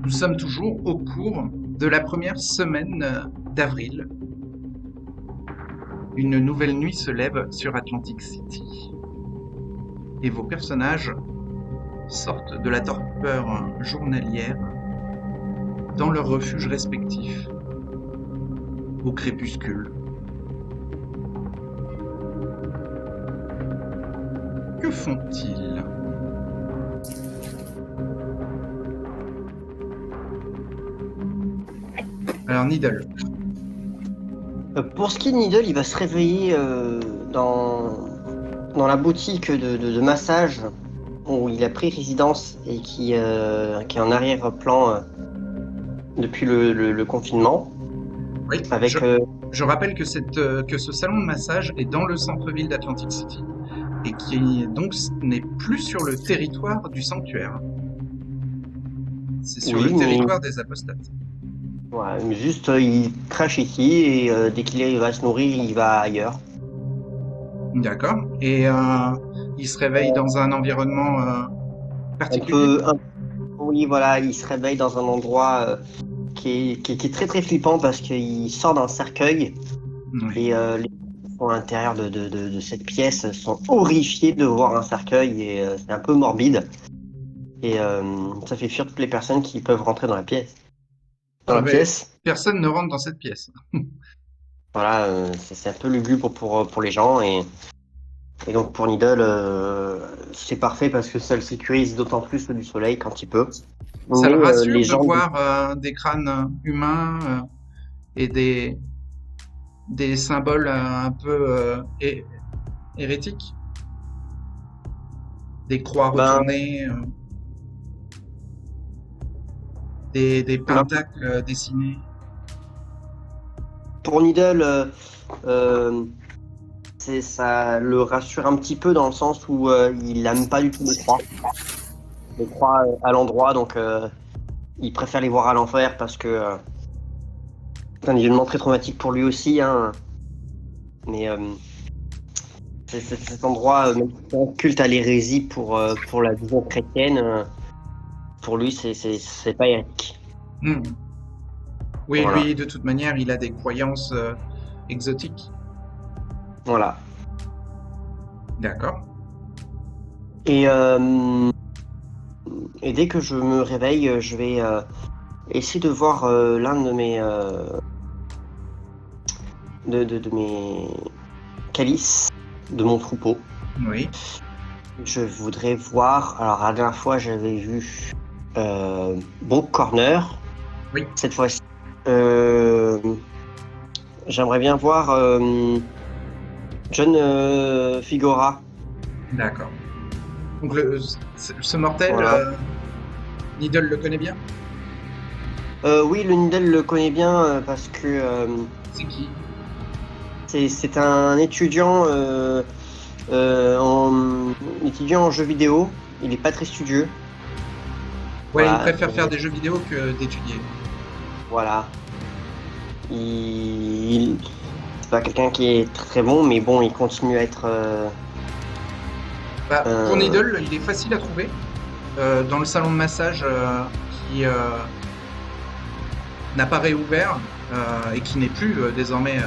Nous sommes toujours au cours de la première semaine d'avril. Une nouvelle nuit se lève sur Atlantic City. Et vos personnages sortent de la torpeur journalière dans leurs refuges respectifs, au crépuscule. Que font-ils? Alors, Needle. Pour ce qui est de Needle, il va se réveiller dans la boutique de massage où il a pris résidence et qui est en arrière-plan depuis le confinement. Oui, Avec, je rappelle que ce salon de massage est dans le centre-ville d'Atlantic City et qui donc n'est plus sur le territoire du sanctuaire. C'est sur le territoire des apostates. Ouais, mais juste il crache ici et dès qu'il va se nourrir, il va ailleurs. D'accord. Et il se réveille dans un environnement particulier? Oui, voilà, il se réveille dans un endroit qui est très très flippant parce qu'il sort d'un cercueil. Oui. Et les gens à l'intérieur de cette pièce sont horrifiés de voir un cercueil et c'est un peu morbide. Et ça fait fuir toutes les personnes qui peuvent rentrer dans la pièce. Pièce. Personne ne rentre dans cette pièce. Voilà, c'est un peu lugubre pour les gens. Et donc pour Needle, c'est parfait parce que ça le sécurise d'autant plus du soleil quand il peut. Ça Mais le rassure les de gens. voir des crânes humains et des symboles un peu hérétiques, des croix Ben, retournées, des pentacles dessinés. pour Needle, ça le rassure un petit peu dans le sens où il n'aime pas du tout les croix à l'endroit, donc il préfère les voir à l'envers parce que c'est un événement très traumatique pour lui aussi, hein. Mais cet endroit, même si c'est un culte à l'hérésie pour la vision chrétienne, pour lui c'est pas hérétique. Hmm. Oui, Voilà. lui, de toute manière, il a des croyances exotiques. Voilà. D'accord. Et, et dès que je me réveille, je vais essayer de voir l'un de mes de mes calices de mon troupeau. Oui. Je voudrais voir. Alors, la dernière fois, j'avais vu Brook Corner. Oui. Cette fois-ci, j'aimerais bien voir John Figura. D'accord. Donc, ce mortel, Voilà. Needle le connaît bien? Oui, le Needle le connaît bien parce que C'est qui? c'est un étudiant étudiant en jeux vidéo. Il est pas très studieux. Ouais, il Voilà. préfère faire des jeux vidéo que d'étudier. Voilà. C'est pas quelqu'un qui est très bon, mais bon, il continue à être. Pour Needle, il est facile à trouver. Dans le salon de massage qui n'a pas réouvert et qui n'est plus désormais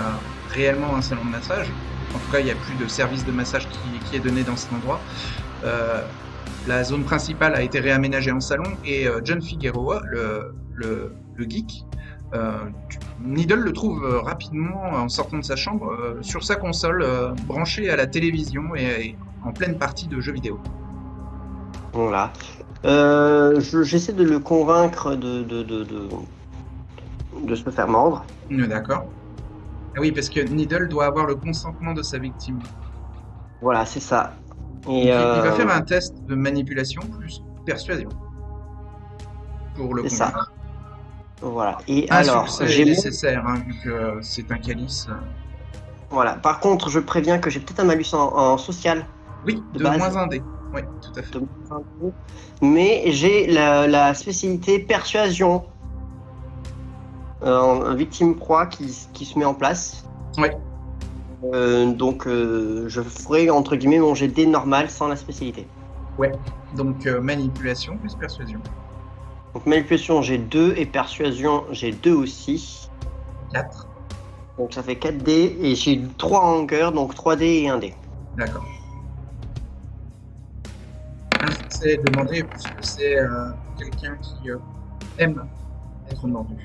réellement un salon de massage. En tout cas, il n'y a plus de service de massage qui est donné dans cet endroit. La zone principale a été réaménagée en salon et John Figueroa, le geek, Needle le trouve rapidement en sortant de sa chambre sur sa console branchée à la télévision et en pleine partie de jeux vidéo. Voilà. J'essaie de le convaincre de se faire mordre. D'accord. Ah oui, parce que Needle doit avoir le consentement de sa victime. Voilà, c'est ça. Donc, il va faire un test de manipulation plus persuasion pour le c'est ça. convaincre. Voilà. Et Un alors, succès est nécessaire, hein, vu que c'est un calice. Voilà. Par contre, je préviens que j'ai peut-être un malus en social. Oui, de base. moins un dé. Oui, tout à fait. Mais j'ai la spécialité persuasion. Un victime proie qui se met en place. Oui. Donc je ferai entre guillemets mon jet de dé normal sans la spécialité. Ouais. Donc manipulation plus persuasion. Donc manipulation, j'ai 2 et persuasion, j'ai 2 aussi. 4. Donc ça fait 4D et j'ai 3 en hunger, donc 3D et 1D. D'accord. Un succès demandé puisque c'est quelqu'un qui aime être mordu.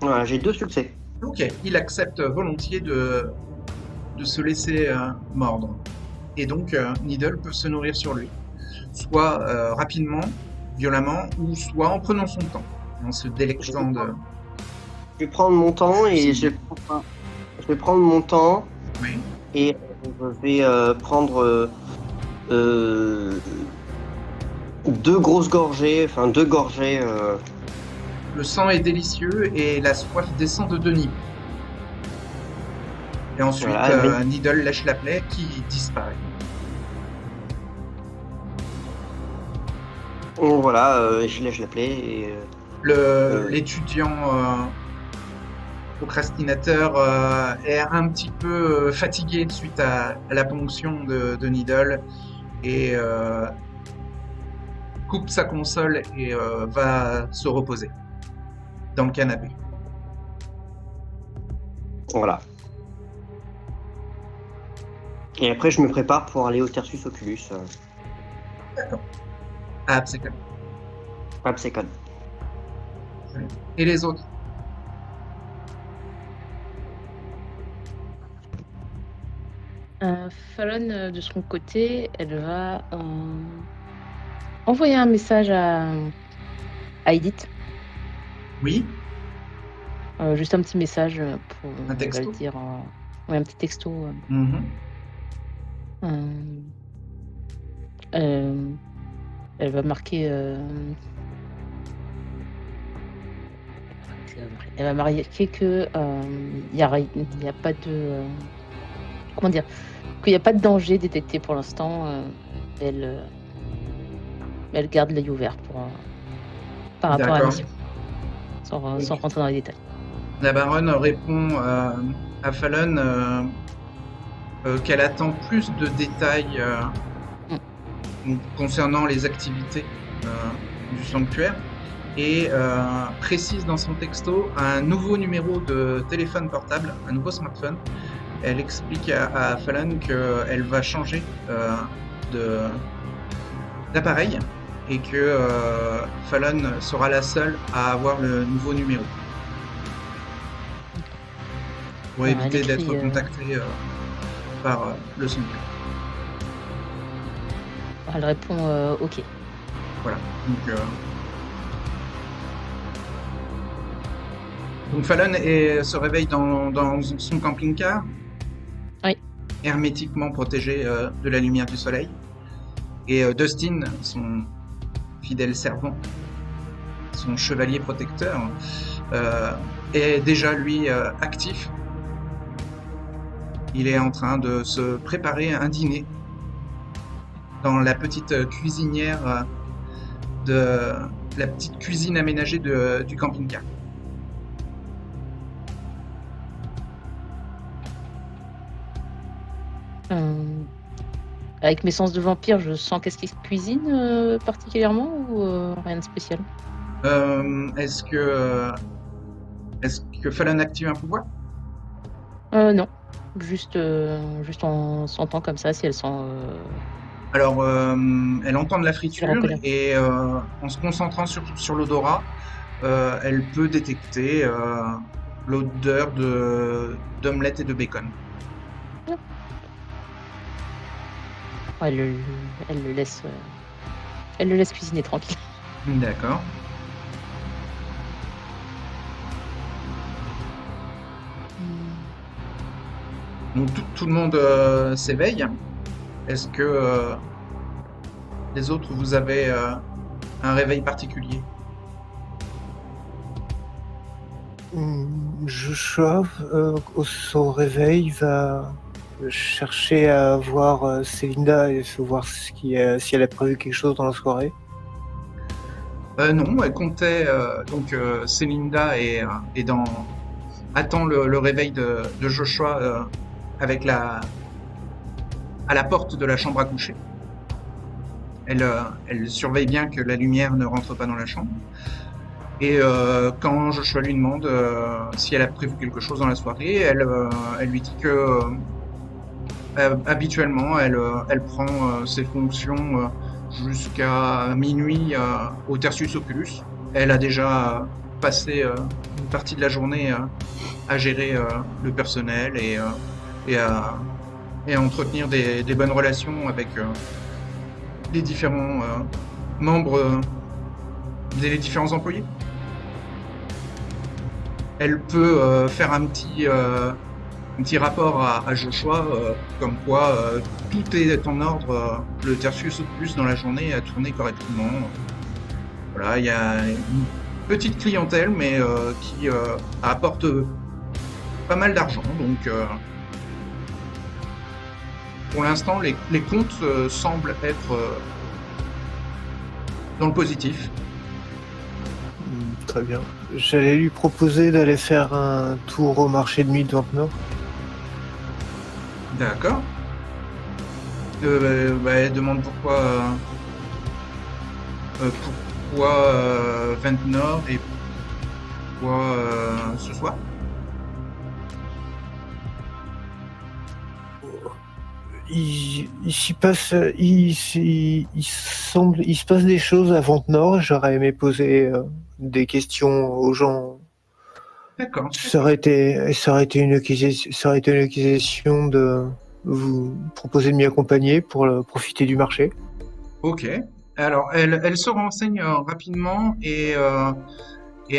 Voilà, j'ai 2 succès. Ok, il accepte volontiers de se laisser mordre. Et donc, Needle peut se nourrir sur lui. Soit rapidement, violemment, ou soit en prenant son temps, en se délectant de... Je vais prendre mon temps et je vais prendre mon temps Oui. et je vais prendre 2 grosses gorgées, enfin 2 gorgées. Le sang est délicieux et la soif descend de 2 niveaux. Et ensuite, Voilà, Needle lèche la plaie qui disparaît. Donc voilà, je lèche la plaie et L'étudiant procrastinateur est un petit peu fatigué suite à la ponction de Needle et coupe sa console et va se reposer dans le canapé. voilà. Et après, je me prépare pour aller au Tertius Oculus. D'accord. Ah, c'est calme. Absecon. Et les autres? Fallon, de son côté, elle va envoyer un message à Edith. Oui. Juste un petit message pour Un texto? elle va le dire. Ouais, un petit texto. Mhm. Elle va marquer. Elle va marquer que il y a pas de. Comment dire? Qu'il n'y a pas de danger détecté pour l'instant. Elle garde l'œil ouvert par rapport à la D'accord. mission, sans rentrer dans les détails. La baronne répond à Fallon qu'elle attend plus de détails concernant les activités du sanctuaire et précise dans son texto un nouveau numéro de téléphone portable, un nouveau smartphone. Elle explique à Fallon qu'elle va changer d'appareil et que Fallon sera la seule à avoir le nouveau numéro. Pour éviter d'être contactée par le sanctuaire. Elle répond OK. Voilà. Donc Fallon se réveille dans son camping-car. Oui. Hermétiquement protégé de la lumière du soleil. Et Dustin, son fidèle servant, son chevalier protecteur, est déjà lui actif. Il est en train de se préparer un dîner dans la petite cuisinière de la petite cuisine aménagée du camping-car. Avec mes sens de vampire, je sens qu'est-ce qui se cuisine particulièrement ou rien de spécial? Est-ce que Fallon active un pouvoir? Non, juste en sentant comme ça si elle sent. Alors, elle entend de la friture reconnaît. et en se concentrant sur l'odorat, elle peut détecter l'odeur d'omelette et de bacon. Elle le laisse cuisiner tranquille. D'accord. Donc tout le monde s'éveille. Est-ce que les autres, vous avez un réveil particulier? Joshua, au son réveil, va chercher à voir Célinda et voir si elle a prévu quelque chose dans la soirée. Non, elle comptait. Donc Célinda attend le réveil de Joshua à la porte de la chambre à coucher. elle surveille bien que la lumière ne rentre pas dans la chambre. Et quand Joshua lui demande si elle a prévu quelque chose dans la soirée, elle lui dit que habituellement, elle prend ses fonctions jusqu'à minuit au Tertius Oculus. Elle a déjà passé une partie de la journée à gérer le personnel et à entretenir des bonnes relations avec les différents membres des différents employés. Elle peut faire un petit rapport à Joshua, comme quoi tout est en ordre, le Tertius Oculus dans la journée a tourné correctement. Voilà, il y a une petite clientèle, mais qui apporte pas mal d'argent. Donc, pour l'instant, les comptes semblent être dans le positif. Très bien. J'allais lui proposer d'aller faire un tour au marché de nuit de Ventnor. D'accord. Elle demande pourquoi Ventnor et pourquoi ce soir. Il se passe des choses à Ventnor. J'aurais aimé poser des questions aux gens. D'accord. Ça aurait été une acquisition de vous proposer de m'y accompagner pour profiter du marché. Ok. Alors, elle se renseigne rapidement et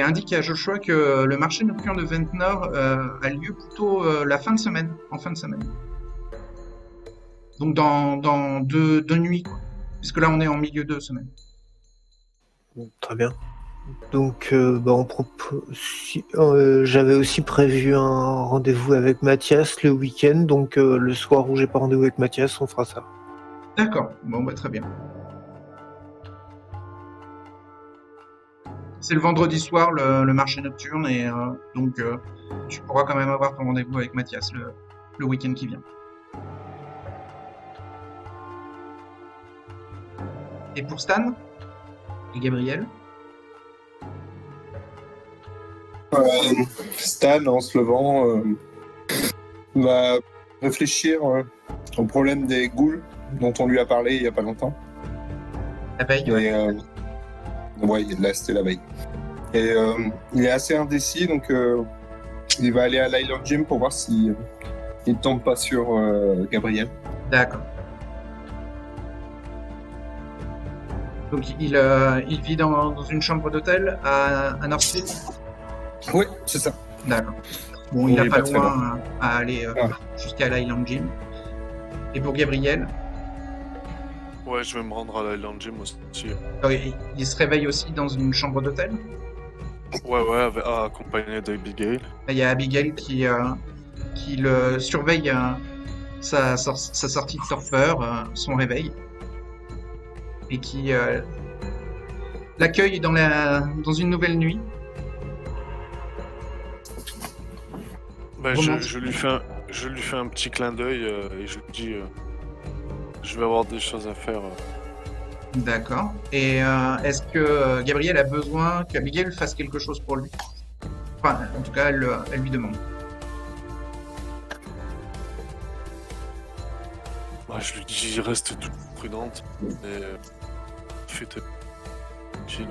indique à Joshua que le marché nocturne de Ventnor a lieu plutôt la fin de semaine, en fin de semaine. Donc dans deux nuits, quoi. Puisque là on est en milieu de semaine. Très bien. Donc, j'avais aussi prévu un rendez-vous avec Mathias le week-end. Donc, le soir où j'ai pas rendez-vous avec Mathias, on fera ça. D'accord. Bon, bah très bien. C'est le vendredi soir le marché nocturne et donc tu pourras quand même avoir ton rendez-vous avec Mathias le week-end qui vient. Et pour Stan et Gabriel? Stan, en se levant, va réfléchir au problème des ghouls dont on lui a parlé il n'y a pas longtemps. La veille, Et, ouais, là c'était la veille. Et il est assez indécis, donc il va aller à l'Island Gym pour voir si il tombe pas sur Gabriel. D'accord. Donc il vit dans une chambre d'hôtel à Northfield? Oui, c'est ça. D'accord. Bon, il est n'a pas très loin à aller jusqu'à l'Island Gym. Et pour Gabriel, Ouais, je vais me rendre à l'Island Gym aussi. il se réveille aussi dans une chambre d'hôtel. Ouais, accompagné d'Abigail. Il y a Abigail qui le surveille sa sortie de torpeur, son réveil, et qui l'accueille dans une nouvelle nuit. Ben, je lui fais un petit clin d'œil et je lui dis je vais avoir des choses à faire. D'accord. Et est-ce que Gabriel a besoin qu'Abigail fasse quelque chose pour lui? Enfin, en tout cas, elle lui demande. Je lui dis reste toute prudente et fais tes chill.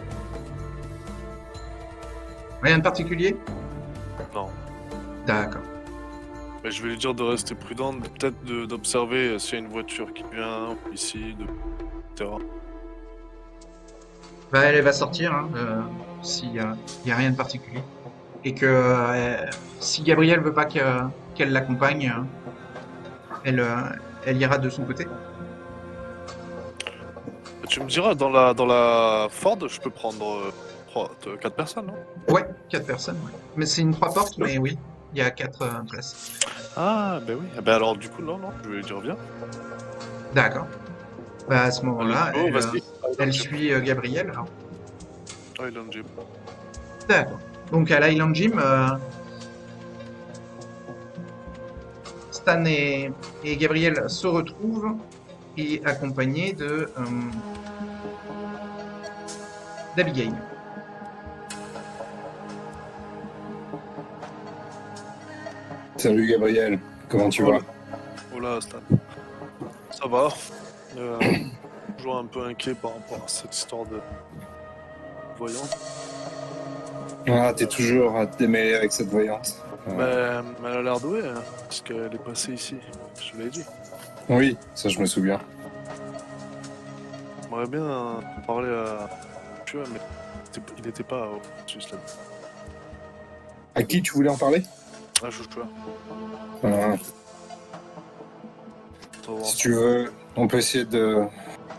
Rien de particulier? Non. D'accord. Mais je vais lui dire de rester prudente, peut-être d'observer s'il y a une voiture qui vient ici, etc. Bah, elle va sortir hein, s'il y a rien de particulier. Et que si Gabriel veut pas qu'elle l'accompagne, elle ira de son côté. Tu me diras, dans la Ford, je peux prendre 4 personnes, non? Ouais, 4 personnes. Ouais. Mais c'est une 3 portes, mais oui, il y a 4 places. Ah, ben oui. Ben alors, du coup, non, je vais lui dire bien. D'accord. Bah, à ce moment-là, vas-y. elle suit Gabriel. Alors. Island Gym. D'accord. Donc à l'Island Gym, Stan et Gabriel se retrouvent et accompagnés de d'Abigail. Salut Gabriel, comment tu Oh vas? Oh là, Stan. Ça va. Toujours un peu inquiet par rapport à cette histoire de voyant. Ah, t'es toujours à te démêler avec cette voyante. Mais elle a l'air douée, hein, parce qu'elle est passée ici. Je te l'ai dit. Oui, ça je me souviens. J'aimerais bien parler à Joshua, mais il n'était pas au juste là. À qui tu voulais en parler? Ah, Joshua. Ah, si tu veux, on peut essayer de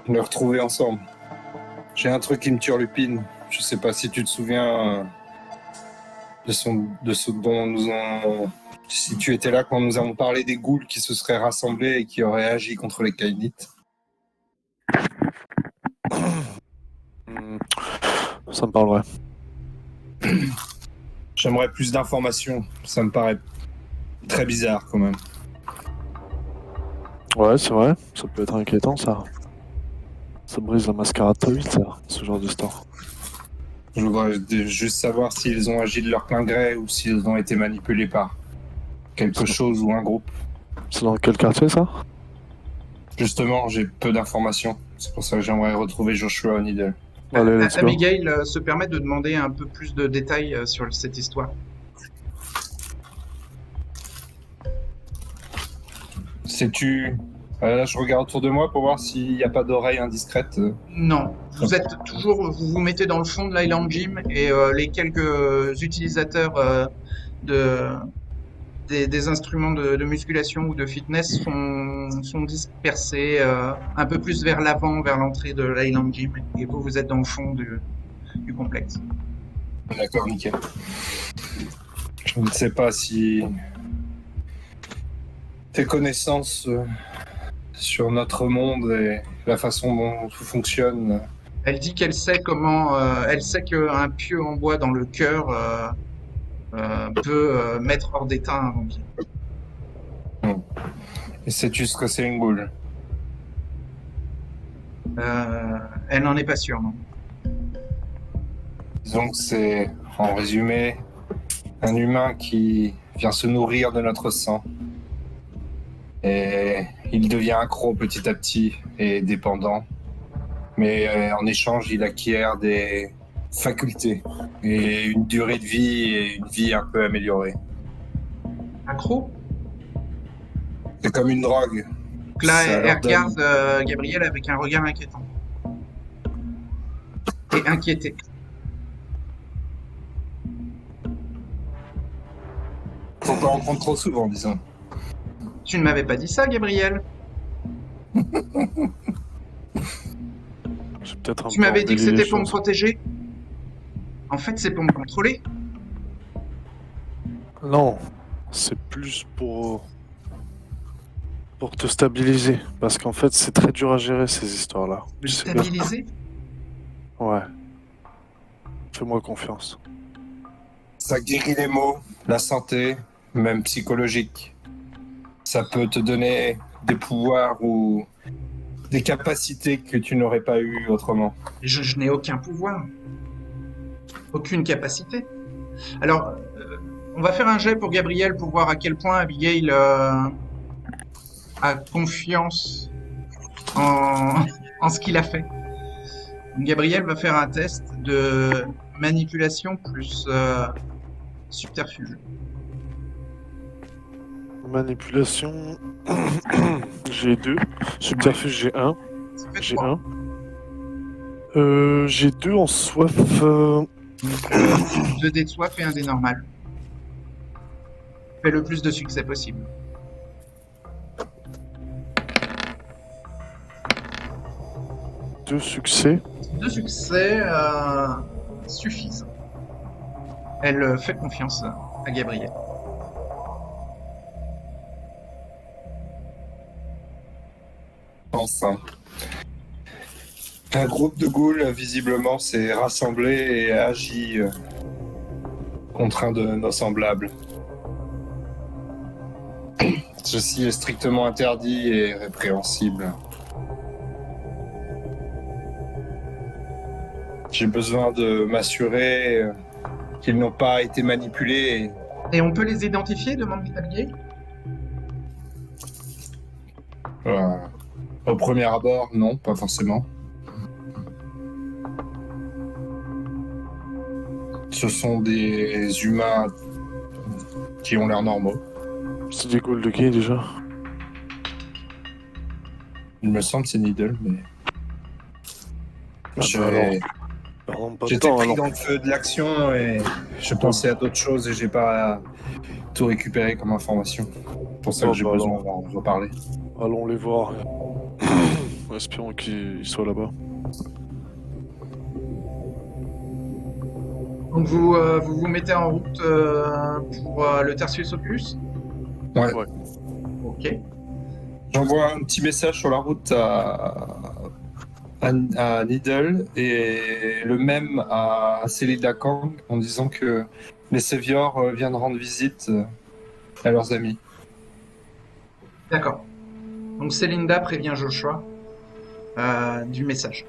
le retrouver ensemble. J'ai un truc qui me turlupine. Je sais pas si tu te souviens de ce dont nous ont... Si tu étais là quand nous avons parlé des ghouls qui se seraient rassemblés et qui auraient agi contre les Kainites. Ça me parlerait. J'aimerais plus d'informations. Ça me paraît très bizarre quand même. Ouais, c'est vrai. Ça peut être inquiétant, ça. Ça brise la mascarade très vite, ça, ce genre d'histoire. Je voudrais juste savoir s'ils ont agi de leur plein gré ou s'ils ont été manipulés par quelque chose ou un groupe. C'est dans quel quartier, ça? Justement, j'ai peu d'informations. C'est pour ça que j'aimerais retrouver Joshua O'Neil. Allez, let's go. Abigail se permet de demander un peu plus de détails sur cette histoire. Sais-tu... Là, je regarde autour de moi pour voir s'il n'y a pas d'oreilles indiscrètes. Non, vous êtes toujours, vous vous mettez dans le fond de l'Island Gym et les quelques utilisateurs des instruments de musculation ou de fitness sont dispersés un peu plus vers l'avant, vers l'entrée de l'Island Gym et vous, vous êtes dans le fond du complexe. D'accord, nickel. Je ne sais pas si tes connaissances sur notre monde et la façon dont tout fonctionne. Elle dit qu'elle sait comment, elle sait qu'un pieu en bois dans le cœur peut mettre hors d'état un vampire. Et sais-tu ce que c'est une ghoul? Elle n'en est pas sûre, non. Disons que c'est, en résumé, un humain qui vient se nourrir de notre sang. Et il devient accro petit à petit et dépendant. Mais en échange, il acquiert des facultés et une durée de vie et une vie un peu améliorée. Accro? C'est comme une drogue. Donc là, Ça elle leur donne- regarde Gabriel avec un regard inquiétant. Et inquiété. Faut pas en prendre trop souvent, disons. Tu ne m'avais pas dit ça, Gabriel. J'ai peut-être un Tu peu m'avais dit que embelli les c'était pour me choses. protéger. En fait, c'est pour me contrôler. Non, c'est plus pour te stabiliser. Parce qu'en fait, c'est très dur à gérer ces histoires-là. Me Tu sais bien. stabiliser. Ouais. Fais-moi confiance. Ça guérit les maux, la santé, même psychologique. Ça peut te donner des pouvoirs ou des capacités que tu n'aurais pas eues autrement. Je n'ai aucun pouvoir. Aucune capacité. Alors, on va faire un jet pour Gabriel pour voir à quel point Abigail a confiance en ce qu'il a fait. Gabriel va faire un test de manipulation plus subterfuge. Manipulation. J'ai 2. Subterfuge, j'ai 1. Ça fait J'ai 3. 1. J'ai 2 en soif. 2 dés de soif et un dé normal. Fais le plus de succès possible. 2 succès. 2 succès suffisent. Elle fait confiance à Gabriel. Enfin. Un groupe de ghouls, visiblement, s'est rassemblé et a agi contre un de nos semblables. Ceci est strictement interdit et répréhensible. J'ai besoin de m'assurer qu'ils n'ont pas été manipulés. Et on peut les identifier, demande Abigail. Au premier abord, non, pas forcément. Ce sont des humains qui ont l'air normaux. C'est des ghouls de qui déjà? Il me semble que c'est Needle, mais... Pardon, pas de J'étais temps, pris alors. dans le feu de l'action et je pensais à d'autres choses et j'ai pas tout récupéré comme information. C'est pour ça que j'ai besoin d'en reparler. Allons les voir. Espérons qu'ils soient là-bas. Donc vous vous mettez en route pour le Tertius Occulus. Ouais. Ok. J'envoie un petit message sur la route à Needle et le même à Selida Kang en disant que les Saviors viennent rendre visite à leurs amis. D'accord. Donc Célinda prévient Joshua du message.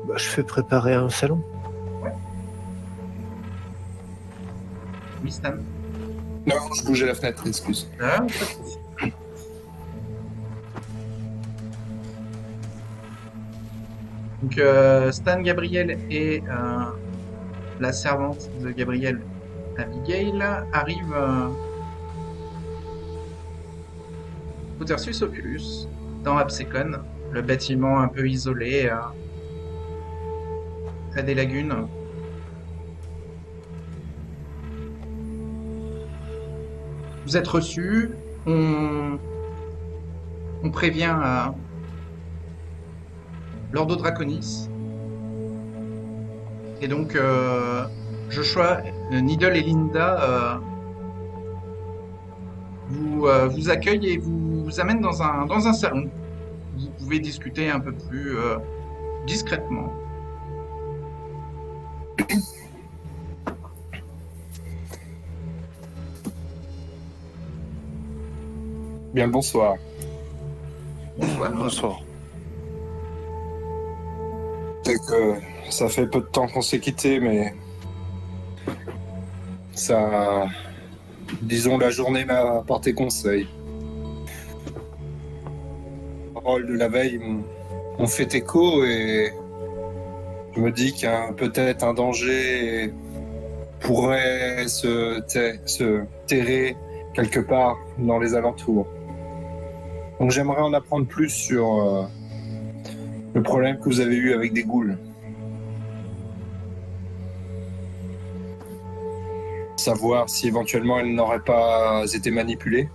Bah, je fais préparer un salon. Oui, Stan. Non, je bougeais la fenêtre, excuse. Ah, pas de souci. Donc Stan, Gabriel et la servante de Gabriel, Abigail, arrivent au Tertius Occulus, dans Absecon, le bâtiment un peu isolé, près des lagunes. Vous êtes reçus, on prévient l'Ordo Draconis. Et donc, Joshua, Needle et Linda vous accueillent et vous amènent dans un salon. Vous pouvez discuter un peu plus discrètement. Bien, bonsoir. Bonsoir. Bonsoir. C'est que ça fait peu de temps qu'on s'est quittés, mais ça, disons, la journée m'a apporté conseil. Les paroles de la veille m'ont fait écho et je me dis qu'un peut-être un danger pourrait se terrer quelque part dans les alentours. Donc j'aimerais en apprendre plus sur le problème que vous avez eu avec des ghouls. Savoir si éventuellement elles n'auraient pas été manipulées.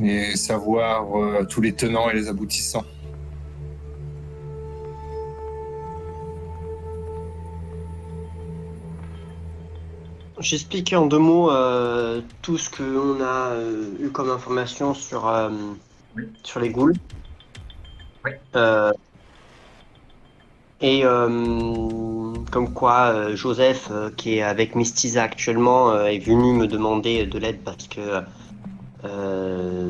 Et savoir tous les tenants et les aboutissants. J'explique en 2 mots tout ce qu'on a eu comme information sur les ghouls. Oui. Et comme quoi Joseph, qui est avec Mystisa actuellement, est venu me demander de l'aide parce que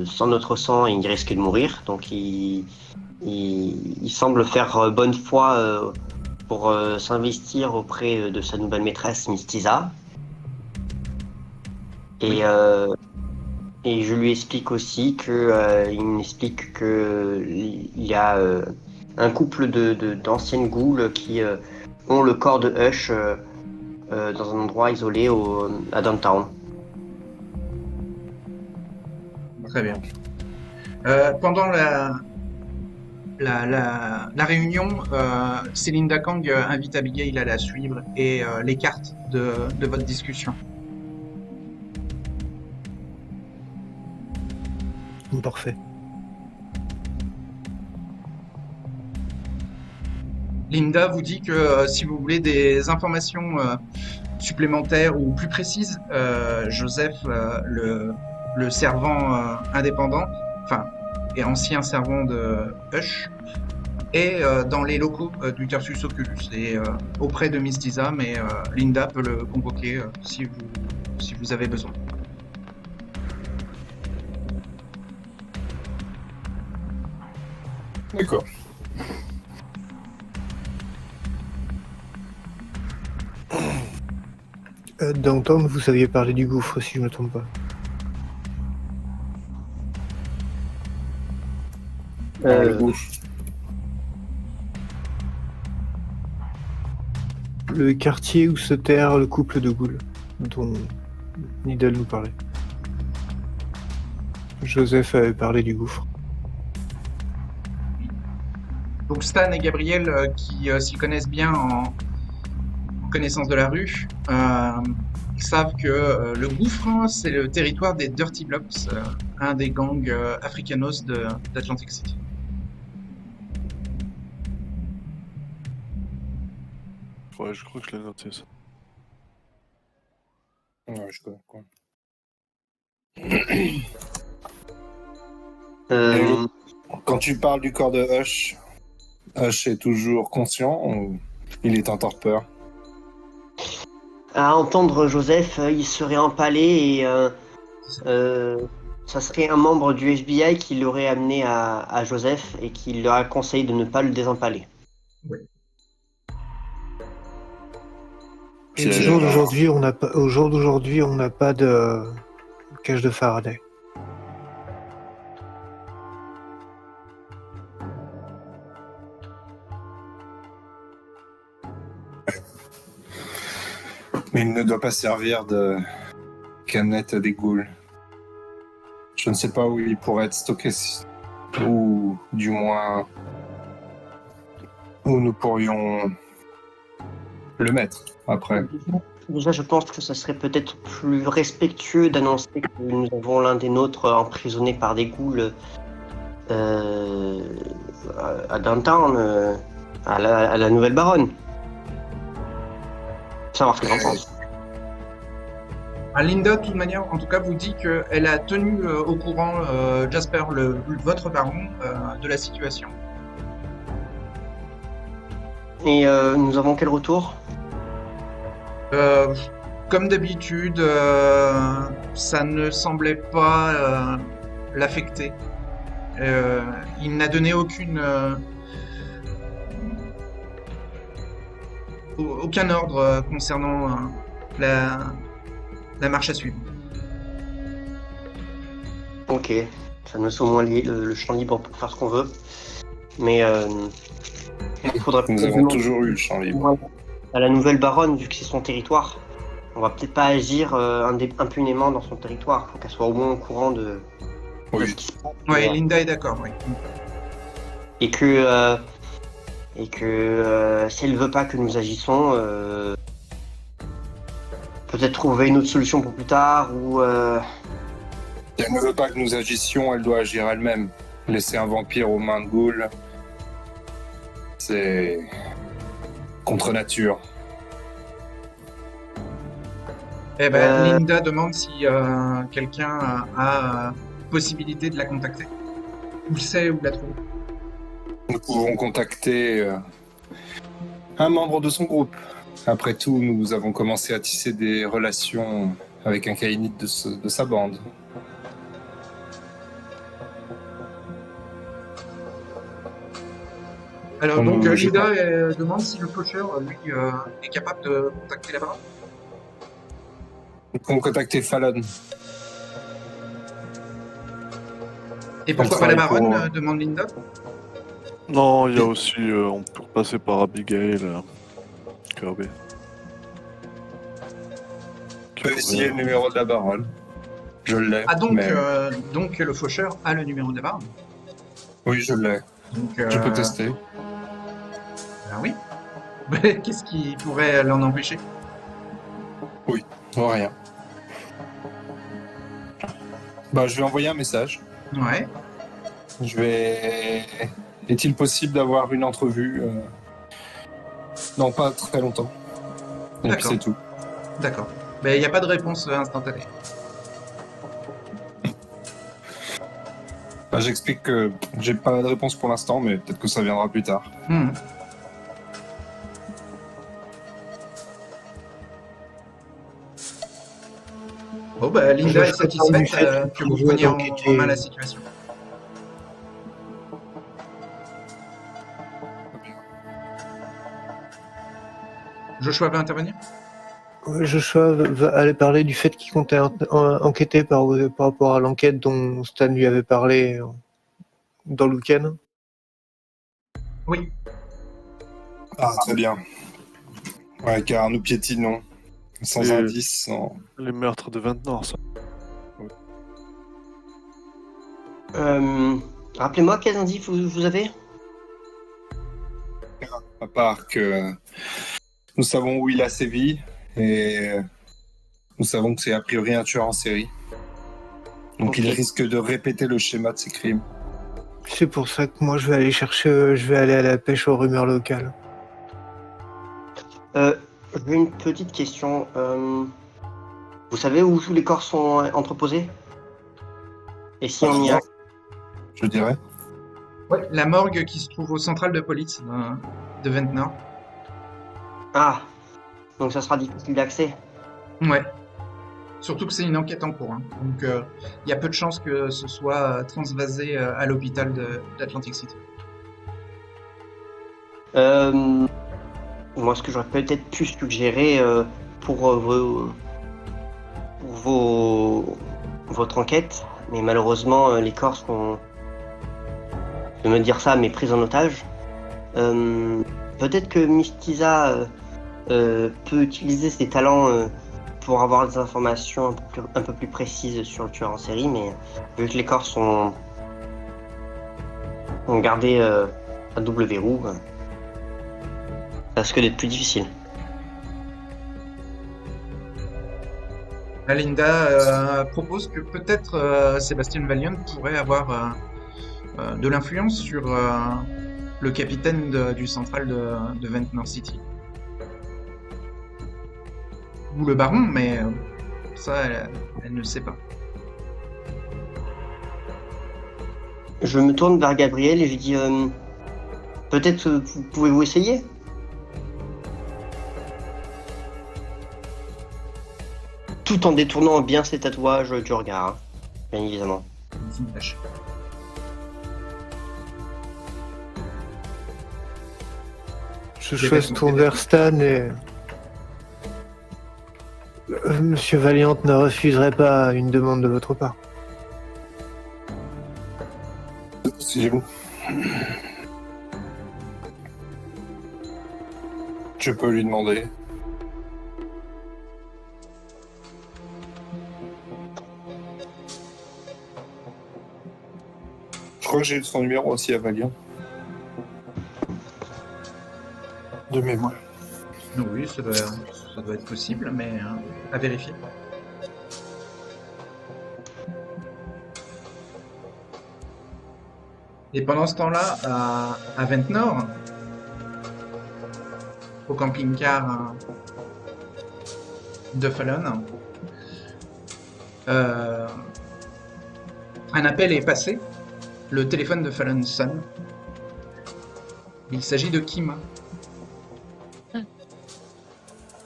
sans notre sang, il risque de mourir. Donc il semble faire bonne foi pour s'investir auprès de sa nouvelle maîtresse Mystisa. Et je lui explique aussi il m'explique que il y a un couple d'anciennes ghouls qui ont le corps de Hush dans un endroit isolé à Downtown. Très bien. Pendant la réunion, Célinda Kang invite Abigail à la suivre et l'écarte de votre discussion. Parfait. Linda vous dit que si vous voulez des informations supplémentaires ou plus précises, Joseph, le servant indépendant, enfin, et ancien servant de Hush, est dans les locaux du Tertius Occulus et auprès de Mystisa, mais Linda peut le convoquer si vous avez besoin. D'accord. Downtown, vous aviez parlé du gouffre, si je ne me trompe pas. Le gouffre. Le quartier où se terre le couple de ghouls, dont Nidal nous parlait. Joseph avait parlé du gouffre. Donc Stan et Gabriel, qui s'y connaissent bien en connaissance de la rue, savent que le gouffre, hein, c'est le territoire des Dirty Blocks, un des gangs africanos d'Atlantic City. Ouais, je crois que je l'ai noté ça. Ouais, je connais quoi. Euh, Quand tu parles du corps de Hush, Hush est toujours conscient ou il est en torpeur? à entendre Joseph, il serait empalé et ça serait un membre du FBI qui l'aurait amené à Joseph et qui leur a conseillé de ne pas le désempaler. Et au jour d'aujourd'hui, on n'a pas de cage de Faraday. Mais il ne doit pas servir de canette à des ghouls. Je ne sais pas où il pourrait être stocké, ou du moins où nous pourrions le mettre après. Déjà, je pense que ça serait peut-être plus respectueux d'annoncer que nous avons l'un des nôtres emprisonné par des ghouls à Downtown, à la Nouvelle Baronne. Savoir ce que j'en pense. Linda, de toute manière, en tout cas, vous dit qu'elle a tenu au courant Jasper, votre baron, de la situation. Et nous avons quel retour? Comme d'habitude, ça ne semblait pas l'affecter. Il n'a donné aucun ordre concernant la marche à suivre. Ok, ça nous laisse au moins le champ libre pour faire ce qu'on veut. Mais il faudrait Nous avons toujours eu le champ libre. à la Nouvelle Baronne, vu que c'est son territoire. On va peut-être pas agir impunément dans son territoire. Il faut qu'elle soit au moins au courant de Oui. ce qui se passe. Oui, Linda est d'accord, oui. Et que si elle veut pas que nous agissons, peut-être trouver une autre solution pour plus tard ou Si elle ne veut pas que nous agissions, elle doit agir elle-même. Laisser un vampire aux mains de ghouls, c'est contre nature. Eh ben, Linda demande si quelqu'un a possibilité de la contacter. Ou le sait ou la trouve. Nous pouvons contacter un membre de son groupe. Après tout, nous avons commencé à tisser des relations avec un caïnite de sa bande. Alors On donc ne bouge Linda demande si le faucheur, lui, est capable de contacter la baronne. Nous pouvons contacter Fallon. Et pourquoi pas la travaille baronne, pour- demande Linda. Non, il y a aussi, on peut passer par Abigail, Kirby. Je peux essayer le numéro de la baronne. Je l'ai. Ah donc, mais- donc le faucheur a le numéro de la baronne. Oui, je l'ai. Donc, Je peux tester. Ben oui. Mais qu'est-ce qui pourrait l'en empêcher? Oh, rien. Bah, je vais envoyer un message. Ouais. Je vais. Est-il possible d'avoir une entrevue dans pas très longtemps? Et puis D'accord. c'est tout. D'accord. Mais il n'y a pas de réponse instantanée. Bah, j'explique que j'ai pas de réponse pour l'instant, mais peut-être que ça viendra plus tard. Mhm. Bon, bah, Linda est satisfaite que vous preniez en main la situation. Joshua va intervenir? Joshua va aller parler du fait qu'il comptait enquêter par rapport à l'enquête dont Stan lui avait parlé dans le week-end. Oui. Ah, très bien. Ouais, car nous piétinons. Sans Et- indice, sans... Les meurtres de Ventnor, ça. Rappelez-moi quels indices vous avez? À part que nous savons où il a sévi et nous savons que c'est a priori un tueur en série. Donc Ok. il risque de répéter le schéma de ses crimes. C'est pour ça que moi je vais aller à la pêche aux rumeurs locales. J'ai une petite question. Vous savez où tous les corps sont entreposés? Et si on y a... Je dirais. Ouais, la morgue qui se trouve au central de police de Ventnor. Ah, donc ça sera difficile d'accès. Ouais. Surtout que c'est une enquête en cours, hein. Donc il y a peu de chances que ce soit transvasé à l'hôpital d'Atlantic City. Moi, ce que j'aurais peut-être pu suggérer pour votre enquête, mais malheureusement, les corps sont, je vais me dire ça, mais pris en otage. Peut-être que Mystiza peut utiliser ses talents pour avoir des informations un peu plus précises sur le tueur en série, mais vu que les corps sont gardés à double verrou, ça risque d'être plus difficile. Linda propose que peut-être Sébastien Valiant pourrait avoir de l'influence sur le capitaine du central de Ventnor City. Ou le baron, mais ça, elle ne sait pas. Je me tourne vers Gabriel et je dis peut-être pouvez-vous essayer? Tout en détournant bien ces tatouages du regard, hein, bien évidemment. Ils sont cachés. Joshua se tourne vers Stan et... Monsieur Valiant ne refuserait pas une demande de votre part. C'est vous. Je peux lui demander. Je crois que j'ai son numéro aussi à Valiant. De mémoire. Oui, ça doit être possible, mais à vérifier. Et pendant ce temps-là, à Ventnor, au camping-car de Fallon, un appel est passé. Le téléphone de Fallon sonne. Il s'agit de Kim,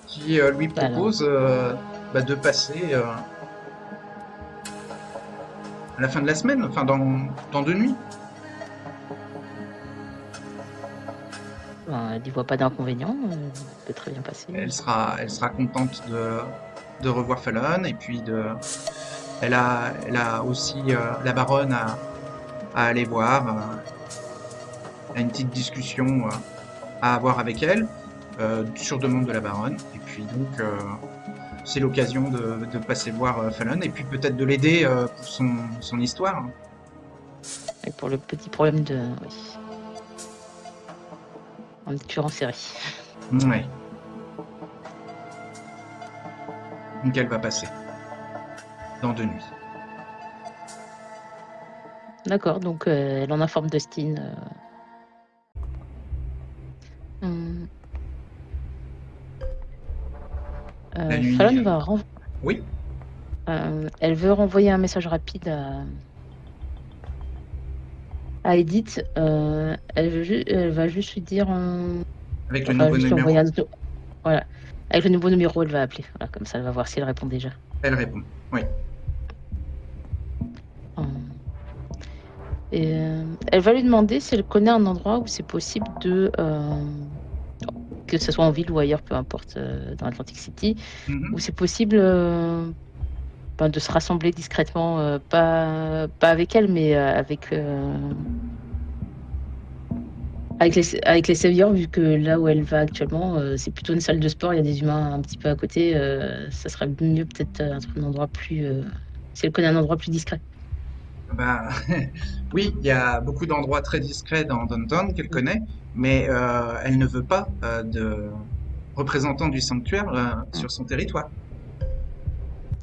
qui lui propose de passer à la fin de la semaine, enfin dans 2 nuits. Elle n'y voit pas d'inconvénient, peut très bien passer. Elle sera contente de revoir Fallon, et puis elle a aussi la baronne à aller voir. Elle a une petite discussion à avoir avec elle, sur demande de la baronne. Et puis donc, c'est l'occasion de passer voir Fallon, et puis peut-être de l'aider pour son histoire. Et pour le petit problème de... Oui. Un tueur en série. Ouais. Donc elle va passer dans 2 nuits. D'accord, donc elle en informe Dustin. La nuit, Fallon va Oui. elle veut renvoyer un message rapide à Edith. Elle va juste lui dire... Avec le nouveau numéro. Voilà. Avec le nouveau numéro, elle va appeler. Voilà, comme ça, elle va voir si elle répond déjà. Elle répond, oui. Et, elle va lui demander si elle connaît un endroit où c'est possible de que ce soit en ville ou ailleurs, peu importe, dans Atlantic City, Mhm. où c'est possible de se rassembler discrètement, pas avec elle, mais avec les saviors, vu que là où elle va actuellement, c'est plutôt une salle de sport, il y a des humains un petit peu à côté, ça serait mieux peut-être un endroit plus... si elle connaît un endroit plus discret. Ben, oui, il y a beaucoup d'endroits très discrets dans Downtown qu'elle connaît, mais elle ne veut pas de représentants du sanctuaire sur son territoire.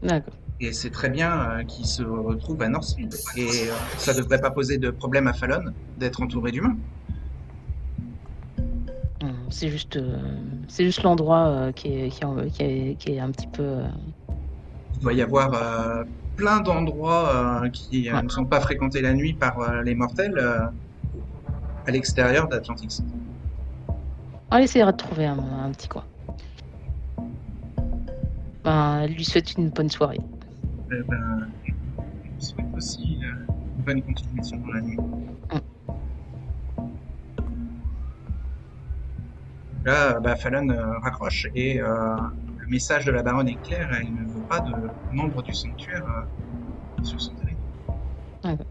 D'accord. Et c'est très bien qu'il se retrouve à Northfield. Et ça devrait pas poser de problème à Fallon d'être entouré d'humains. C'est juste l'endroit qui est un petit peu... Il doit y avoir plein d'endroits qui ouais. ne sont pas fréquentés la nuit par les mortels à l'extérieur d'Atlantic City. On essaiera de trouver un petit coin. Elle lui souhaite une bonne soirée. Ben, je vous souhaite aussi une bonne continuation dans la nuit. Là, Fallon raccroche et le message de la baronne est clair, elle ne veut pas de membres du sanctuaire sur son territoire. D'accord.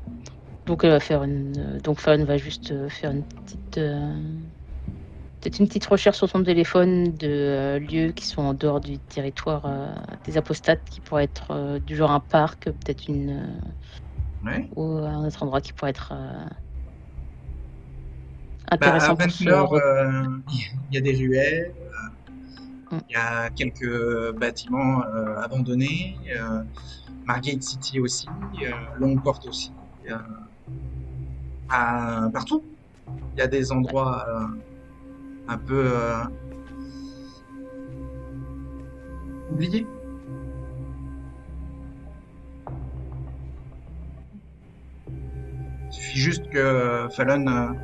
Donc, elle va faire donc Fallon va juste faire peut-être une petite recherche sur son téléphone de lieux qui sont en dehors du territoire des apostates, qui pourraient être du genre un parc, peut-être Ouais. ou un autre endroit qui pourrait être À intéressant pour se... Ventnor, il y a des ruelles, Mm. il y a quelques bâtiments abandonnés, Margate City aussi, Longport aussi, partout. Il y a des endroits un peu oubliés. Il suffit juste que Fallon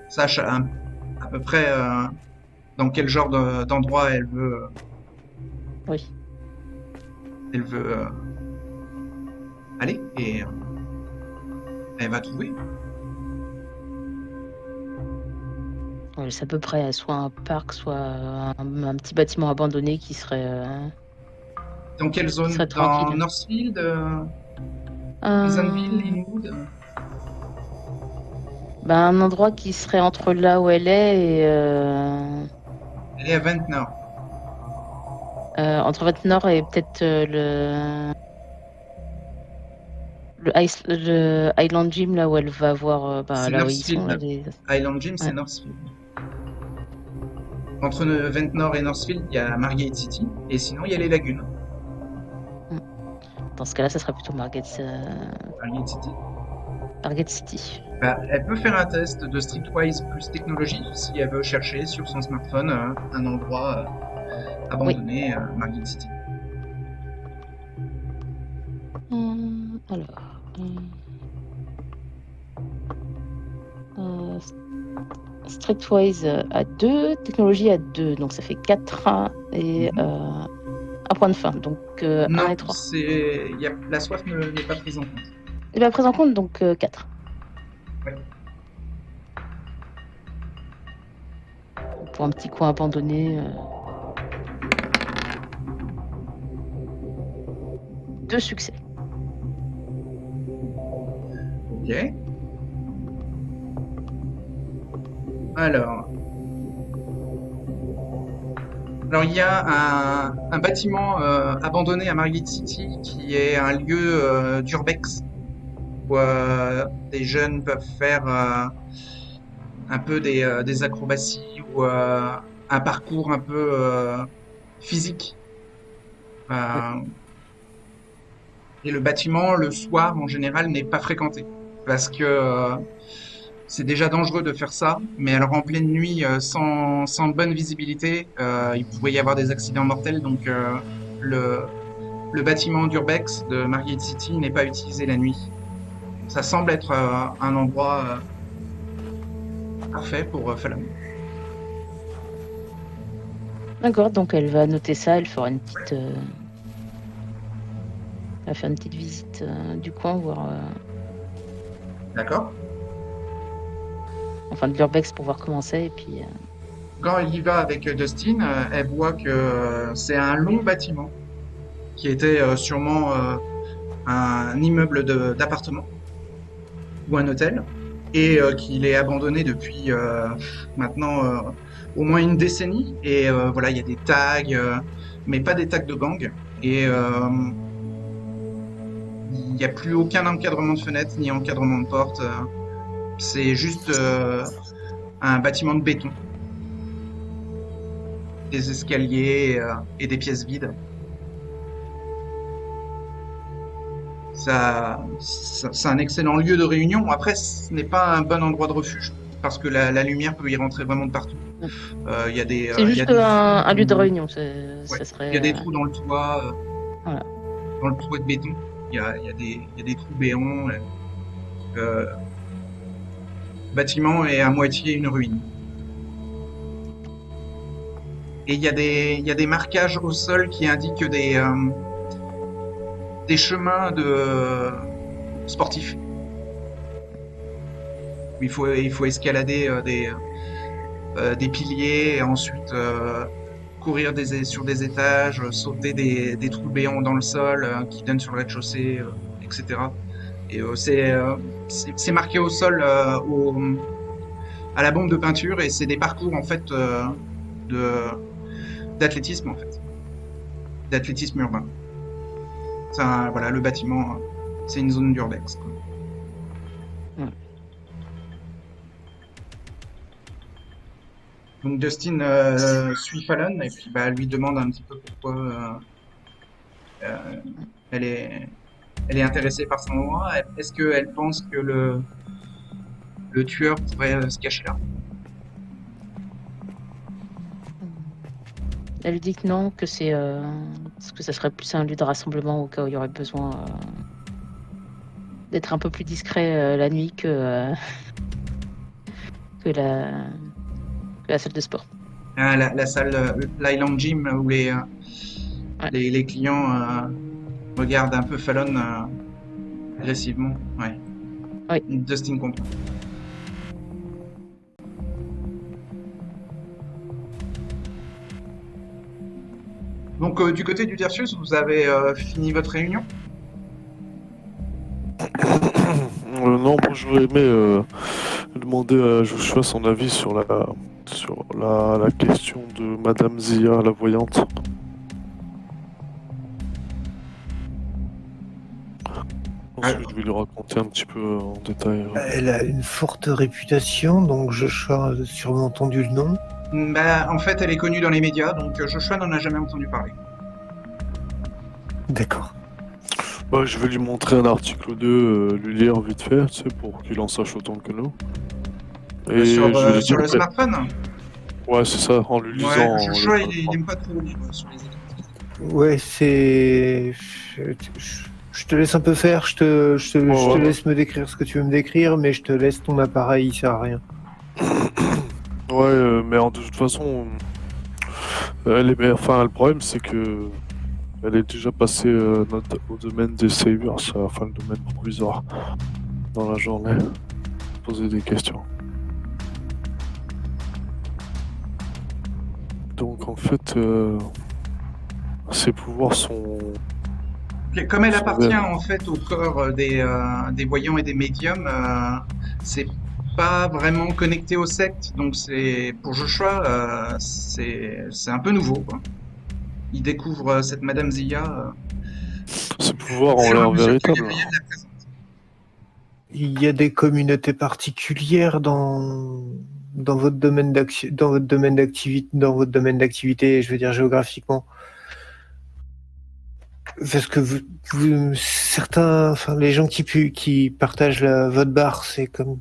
sache à peu près dans quel genre d'endroit Oui. elle veut aller et elle va trouver. Oui, c'est à peu près soit un parc, soit un petit bâtiment abandonné qui serait... Dans quelle zone? serait Dans tranquille. Northfield, Pleasantville, Linwood? Un endroit qui serait entre là où elle est et... Elle est à Ventnor. entre Ventnor et peut-être le Island Gym, là où elle va voir, C'est là où ils sont. Là, Northfield. Island Gym, c'est Ouais. Northfield. Entre Ventnor et Northfield, il y a Margate City, et sinon il y a les lagunes. Dans ce cas-là, ça serait plutôt Margate City. Elle peut faire un test de Streetwise plus technologie si elle veut chercher sur son smartphone un endroit abandonné, Margate City. Alors... Streetwise à 2, technologie à 2, donc ça fait 4 et un point de fin, donc 1 Non, et 3. la soif n'est pas prise en compte. Et bien prise en compte, donc 4. Ouais. Pour un petit coin abandonné. 2 succès. Ok. Alors, il y a un bâtiment abandonné à Margate City qui est un lieu d'urbex où des jeunes peuvent faire un peu des acrobaties ou un parcours un peu physique. Et le bâtiment, le soir, en général, n'est pas fréquenté parce que c'est déjà dangereux de faire ça, mais alors en pleine nuit, sans bonne visibilité, il pouvait y avoir des accidents mortels. Donc le bâtiment d'Urbex de Margate City n'est pas utilisé la nuit. Ça semble être un endroit parfait pour Fallon. D'accord, donc elle va noter ça, elle fera une petite... elle va faire une petite visite du coin, voir... D'accord. Enfin, de l'urbex pour voir comment c'est, et puis Quand elle y va avec Dustin, elle voit que c'est un long bâtiment qui était sûrement un immeuble d'appartement ou un hôtel et qu'il est abandonné depuis maintenant au moins une décennie. Et voilà, il y a des tags, mais pas des tags de gang. Et il n'y a plus aucun encadrement de fenêtre ni encadrement de porte. C'est juste un bâtiment de béton. Des escaliers et des pièces vides. C'est un excellent lieu de réunion. Après, ce n'est pas un bon endroit de refuge parce que la lumière peut y rentrer vraiment de partout. Il y a des, C'est il y juste a des un lieu de trous- réunion. ouais, Ça serait. il y a des trous dans le toit, Voilà. dans le toit de béton. Il y a des trous béants. Le bâtiment est à moitié une ruine. Et il y a des marquages au sol qui indiquent des chemins de sportifs. Il faut escalader des piliers et ensuite courir sur des étages, sauter des trous béants dans le sol qui donnent sur le rez-de-chaussée, etc. Et c'est marqué au sol à la bombe de peinture et c'est des parcours en fait d'athlétisme en fait, d'athlétisme urbain. Voilà, le bâtiment, c'est une zone d'urbex, quoi. Donc Dustin suit Fallon et puis lui demande un petit peu pourquoi elle est intéressée par son endroit. Est-ce qu'elle pense que le tueur pourrait se cacher là? Elle lui dit que non, que que ça serait plus un lieu de rassemblement au cas où il y aurait besoin d'être un peu plus discret la nuit que la salle de sport. La salle, l'Island Gym où les clients regardent un peu Fallon agressivement. Ouais. Oui. Dustin comprend. Donc du côté du Tertius, vous avez fini votre réunion? Non, moi j'aurais aimé demander à Joshua son avis sur la question de Madame Zia, la voyante. Ensuite, je vais lui raconter un petit peu en détail. Elle a une forte réputation, donc Joshua a sûrement entendu le nom. En fait, elle est connue dans les médias, donc Joshua n'en a jamais entendu parler. D'accord. Je vais lui montrer un article 2, lui lire vite fait, tu sais, pour qu'il en sache autant que nous. Et Sur je vais lui le dire que- smartphone? Ouais, c'est ça, en lui lisant. Ouais, Joshua, il aime pas trop lire sur les écrans. Ouais, c'est. Je te laisse un peu faire, je te laisse me décrire ce que tu veux me décrire, mais je te laisse ton appareil, il sert à rien. Ouais, mais de toute façon, le problème c'est que elle est déjà passée au domaine des saviors, enfin le domaine provisoire, dans la journée, poser des questions. Donc en fait, ses pouvoirs sont... Comme elle appartient en fait au corps des voyants et des médiums, c'est pas vraiment connecté aux sectes, donc c'est pour Joshua, c'est un peu nouveau, quoi. Il découvre cette Madame Zia. Ses pouvoirs au ont fur et à l'air mesure que les véritables. voyants la présentent. Il y a des communautés particulières dans votre domaine d'activité, je veux dire géographiquement. Parce que certains, enfin les gens qui partagent votre bar, c'est comme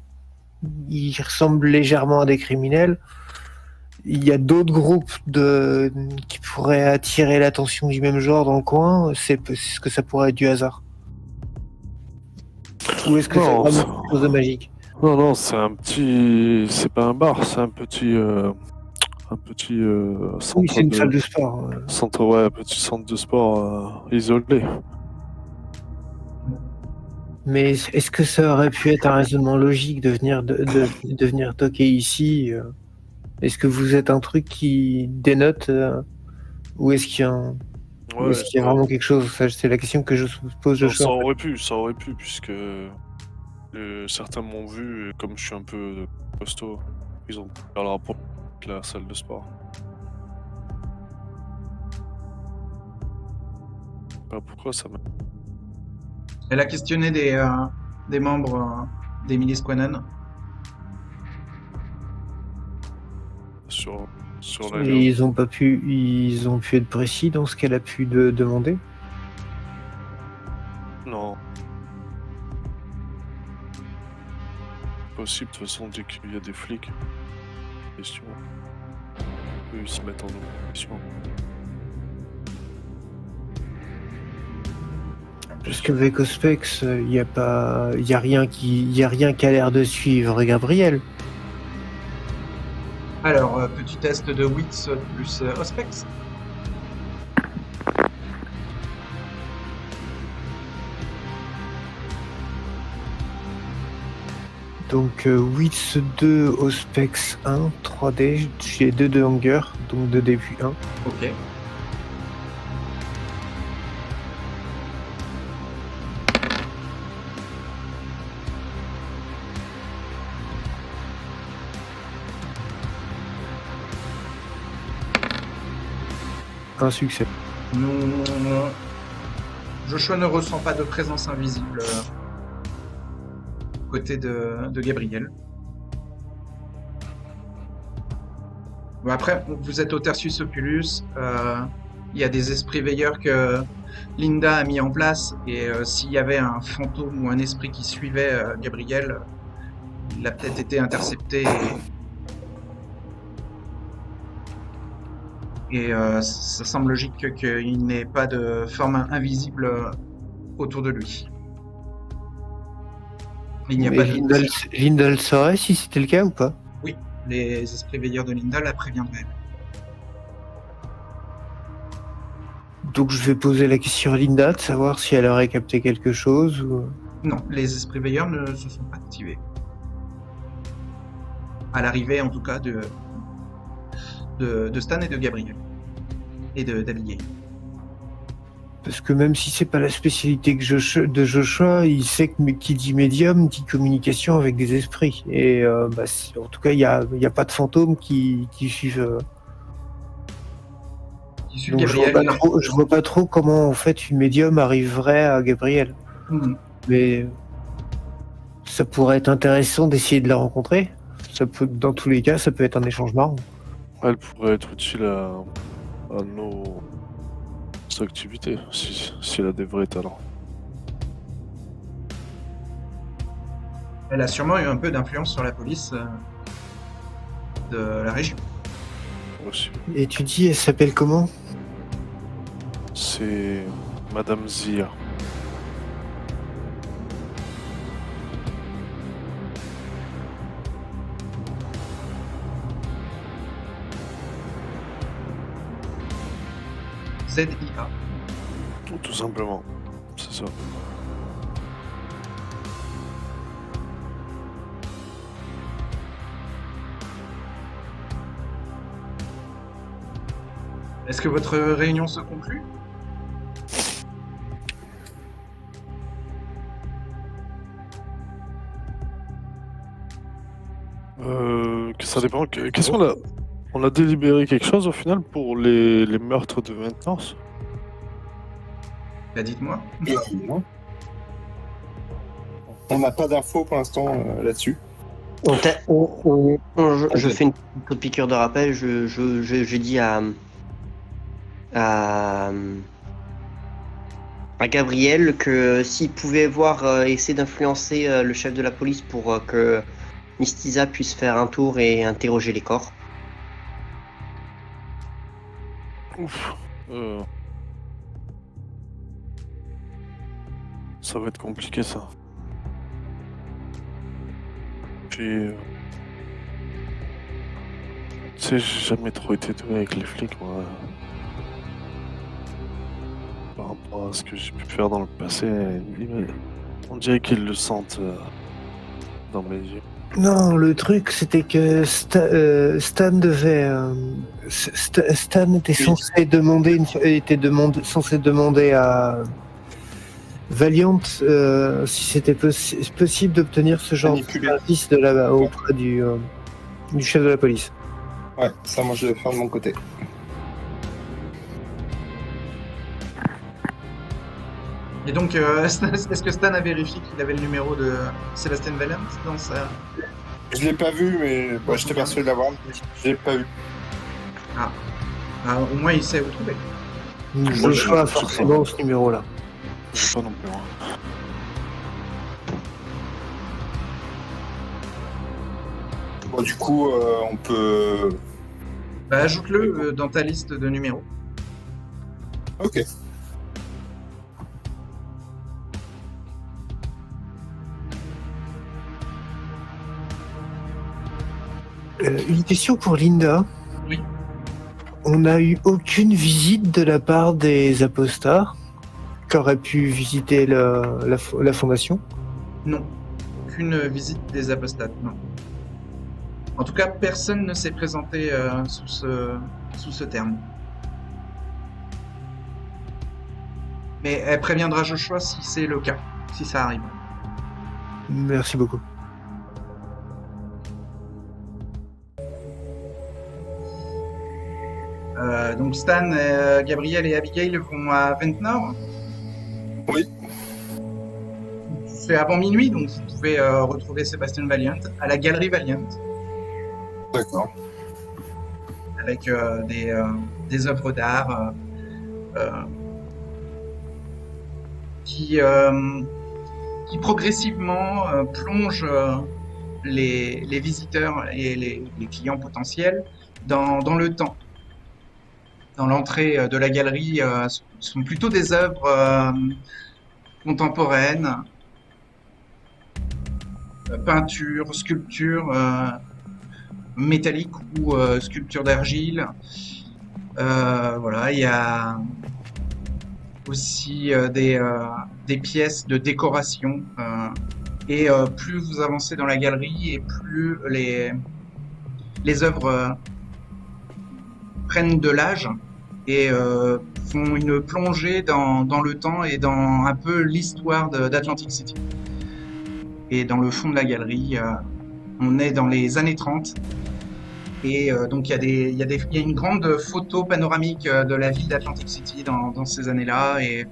ils ressemblent légèrement à des criminels. Il y a d'autres groupes qui pourraient attirer l'attention du même genre dans le coin. Est-ce que ça pourrait être du hasard? Ou est-ce que c'est Non, vraiment quelque chose de magique? Non, c'est c'est pas un bar, c'est un petit centre Oui, c'est une de... salle de sport. un petit centre de sport isolé. Mais est-ce que ça aurait pu être un raisonnement logique de venir toquer ici Est-ce que vous êtes un truc qui dénote ou est-ce qu'il y a, ou Ouais, est-ce qu'il y a vraiment quelque chose? Ça, c'est la question que je pose non, Joshua. ça aurait pu, puisque certains m'ont vu, et comme je suis un peu costaud, ils ont pu faire le rapport avec la salle de sport. Je sais pas pourquoi ça m'a... Elle a questionné des membres des milices Quanon. sur la Et ligne. ils ont pu être précis dans ce qu'elle a pu demander. Non. Possible, de toute façon, dès qu'il y a des flics, question. Eux, ils se mettent en opposition. Parce qu'avec Ospex, il y a rien qui a l'air de suivre Gabriel. Alors, petit test de Wits plus Ospex. Donc Wits 2, Ospex 1, 3D, j'ai 2 de Hunger, donc 2D puis 1. Ok. Un succès. Joshua ne ressent pas de présence invisible côté de Gabriel. Bon, après, vous êtes au Tertius Oculus. Il y a des esprits veilleurs que Linda a mis en place. Et s'il y avait un fantôme ou un esprit qui suivait Gabriel, il a peut-être été intercepté. Et ça semble logique qu'il n'ait pas de forme invisible autour de lui. Il n'y a Mais pas de... Linda le saurait si c'était le cas ou pas? Oui, les esprits veilleurs de Linda la préviendraient. Donc je vais poser la question à Linda de savoir si elle aurait capté quelque chose ou... Non, les esprits veilleurs ne se sont pas activés. À l'arrivée, en tout cas, de Stan et de Gabriel. Et d'Abigail. Parce que même si c'est pas la spécialité de Joshua, il sait que qui dit médium dit communication avec des esprits. Et en tout cas, il y a pas de fantômes qui suivent. Issu Donc Gabriel. je vois pas trop comment en fait une médium arriverait à Gabriel. Mhm. Mais ça pourrait être intéressant d'essayer de la rencontrer. Ça peut, dans tous les cas, ça peut être un échange marrant. Elle pourrait être utile à nos activités, si elle a des vrais talents. Elle a sûrement eu un peu d'influence sur la police de la région. Aussi. Et tu dis, elle s'appelle comment? C'est Madame Zia. ZIA. Tout simplement, c'est ça. Est-ce que votre réunion se conclut? Ça dépend. Qu'est-ce qu'on a... On a délibéré quelque chose au final pour les meurtres de maintenance? Bah, dites-moi. On n'a pas d'infos pour l'instant là-dessus. Je fais une petite piqûre de rappel. Je dis à Gabriel que s'il pouvait essayer d'influencer le chef de la police pour que Mistisa puisse faire un tour et interroger les corps. Ouf. Ça va être compliqué ça. Puis... Tu sais, j'ai jamais trop été doué avec les flics, moi. Par rapport à ce que j'ai pu faire dans le passé, on dirait qu'ils le sentent dans mes yeux. Non, le truc, c'était que Stan devait. Stan était censé demander, censé demander à Valiant si c'était possible d'obtenir ce genre de Manipuler. service auprès du chef de la police. Ouais, ça, moi, je vais faire de mon côté. Et donc, est-ce que Stan a vérifié qu'il avait le numéro de Sébastien Valent dans sa... Je l'ai pas vu, mais j'étais persuadé de l'avoir. Je l'ai pas vu. Au moins, il sait où trouver. Je vois forcément ce numéro-là. Je sais pas non plus. Hein. Bon, du coup, on peut... Bah, ajoute-le dans ta liste de numéros. Ok. Une question pour Linda. Oui. On n'a eu aucune visite de la part des apostats qui auraient pu visiter la fondation. Non. Aucune visite des apostates, non. En tout cas, personne ne s'est présenté sous ce terme. Mais elle préviendra Joshua si c'est le cas, si ça arrive. Merci beaucoup. Donc Stan, Gabriel et Abigail vont à Ventnor. Oui. C'est avant minuit, donc vous pouvez retrouver Sébastien Valiant à la Galerie Valiant, D'accord. avec des œuvres d'art qui progressivement plongent les visiteurs et les clients potentiels dans le temps. Dans l'entrée de la galerie sont plutôt des œuvres contemporaines, peintures, sculptures métalliques ou sculptures d'argile. Voilà, il y a aussi des pièces de décoration. Et plus vous avancez dans la galerie, et plus les œuvres prennent de l'âge et font une plongée dans le temps et dans un peu l'histoire d'Atlantic City. Et dans le fond de la galerie, on est dans les années 30. Et donc il y a une grande photo panoramique de la ville d'Atlantic City dans ces années-là et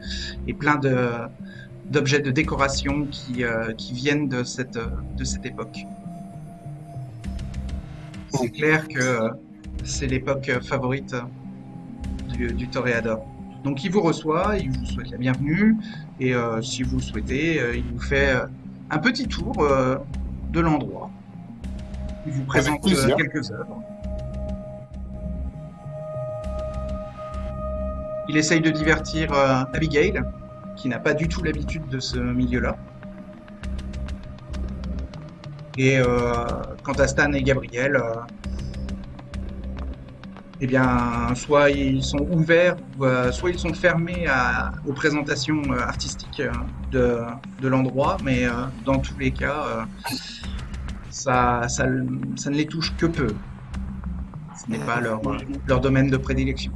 plein d'objets de décoration qui viennent de cette époque. C'est clair que c'est l'époque favorite du toréador. Donc il vous reçoit, il vous souhaite la bienvenue et si vous le souhaitez, il vous fait un petit tour de l'endroit. Il vous présente quelques œuvres. Il essaye de divertir Abigail, qui n'a pas du tout l'habitude de ce milieu-là. Et quant à Stan et Gabriel, eh bien, soit ils sont ouverts, soit ils sont fermés aux présentations artistiques de l'endroit, mais dans tous les cas, ça ne les touche que peu. Ce n'est pas leur domaine de prédilection.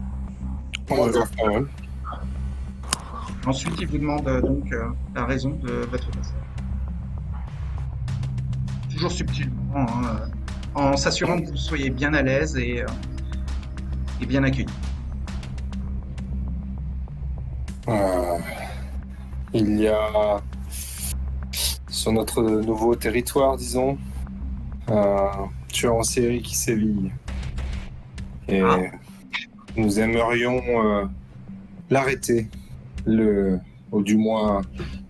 Ensuite, il vous demande donc la raison de votre passage. Toujours subtilement, en s'assurant que vous soyez bien à l'aise et bien accueilli. Il y a sur notre nouveau territoire, disons, un tueur en série qui sévit. Et nous aimerions l'arrêter, ou du moins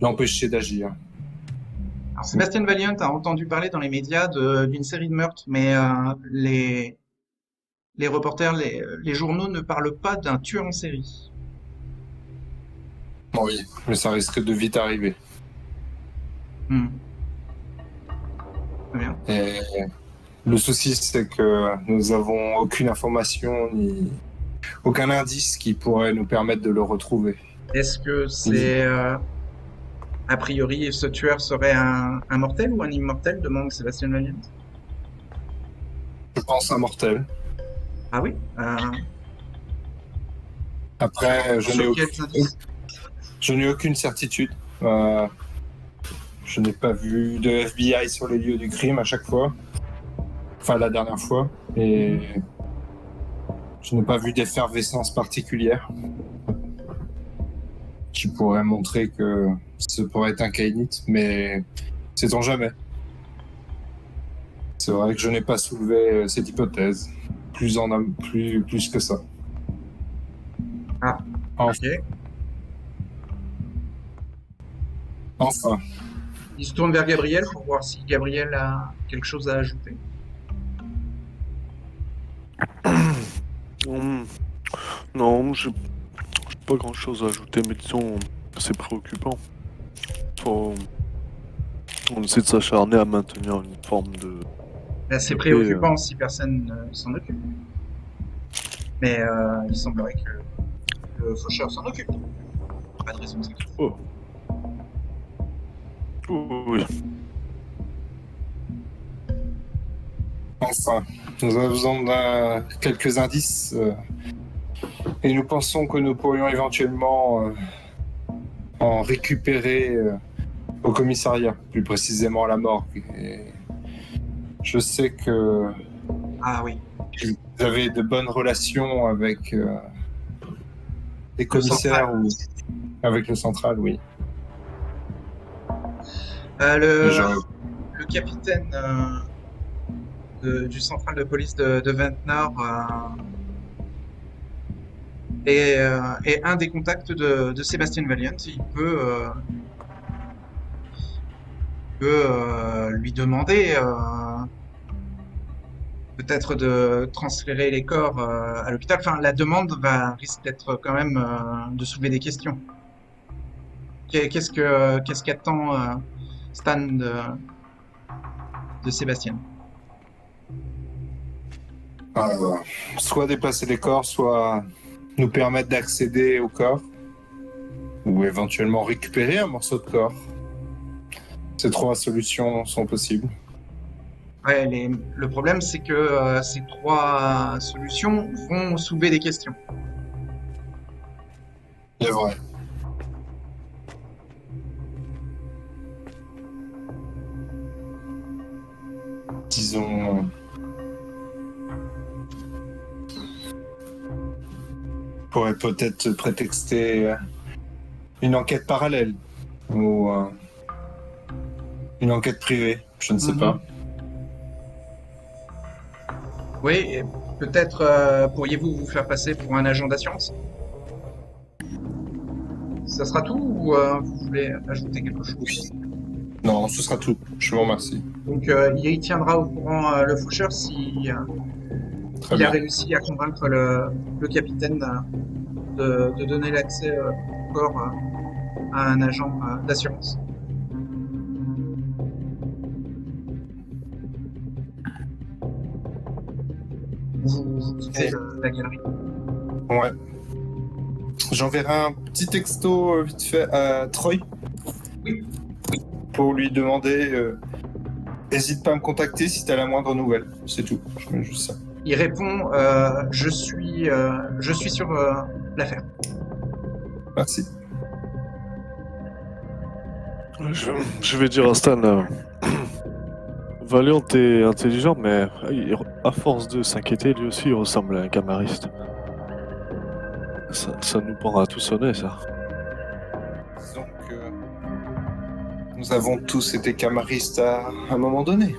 l'empêcher d'agir. Alors, Sébastien Valiant a entendu parler dans les médias d'une série de meurtres, mais les reporters, les journaux ne parlent pas d'un tueur en série. Oui, mais ça risque de vite arriver. Très bien. Et le souci, c'est que nous n'avons aucune information ni aucun indice qui pourrait nous permettre de le retrouver. Est-ce que c'est A priori, ce tueur serait un mortel ou un immortel, demande Sébastien Valiant. Je pense un mortel. Ah oui Après, Sur quels indices? je n'ai aucune certitude. Je n'ai pas vu de FBI sur les lieux du crime à chaque fois. Enfin, la dernière fois. Et je n'ai pas vu d'effervescence particulière qui pourrait montrer que ce pourrait être un kainite, mais sait-on jamais. C'est vrai que je n'ai pas soulevé cette hypothèse. Plus que ça. Ah, Enfin. ok. Enfin. Il se tourne vers Gabriel pour voir si Gabriel a quelque chose à ajouter. Non, j'ai pas grand chose à ajouter, mais disons, c'est préoccupant. On essaie de s'acharner à maintenir une forme de. Là, c'est préoccupant si personne ne s'en occupe. Mais il semblerait que le faucheur s'en occupe. Pas de raison de s'inquiéter. Oh. Oui. Enfin, nous avons quelques indices et nous pensons que nous pourrions éventuellement en récupérer au commissariat, plus précisément à la morgue. Et je sais que Ah oui. vous avez de bonnes relations avec les commissaires ou avec le central, oui. Le capitaine du central de police de Ventnor est un des contacts de Sébastien Valiant. Il peut lui demander peut-être de transférer les corps à l'hôpital. Enfin, la demande risque d'être quand même de soulever des questions. Qu'est-ce qu'attend Stan de Sébastien? Soit déplacer les corps, soit nous permettre d'accéder au corps, ou éventuellement récupérer un morceau de corps. Ces trois solutions sont possibles. Ouais, le problème, c'est que ces trois solutions vont soulever des questions. C'est vrai. Disons... On pourrait peut-être prétexter une enquête parallèle ou une enquête privée, je ne sais pas. Oui, et peut-être pourriez-vous vous faire passer pour un agent d'assurance? Ça sera tout ou vous voulez ajouter quelque chose? Oui. Non, ce sera tout. Je vous remercie. Donc il tiendra au courant le faucheur si Très il bien. a réussi à convaincre le capitaine de donner l'accès au corps à un agent d'assurance. Vous quittez la galerie. Ouais. J'enverrai un petit texto vite fait à Troy. Oui. Pour lui demander. N'hésite pas à me contacter si tu as la moindre nouvelle. C'est tout. Je mets juste ça. Il répond je suis sur l'affaire. Merci. Je vais dire à Stan, Valiant est intelligent, mais à force de s'inquiéter, lui aussi il ressemble à un camariste. Ça nous prendra tous au nez, ça. Disons que nous avons tous été camaristes à un moment donné.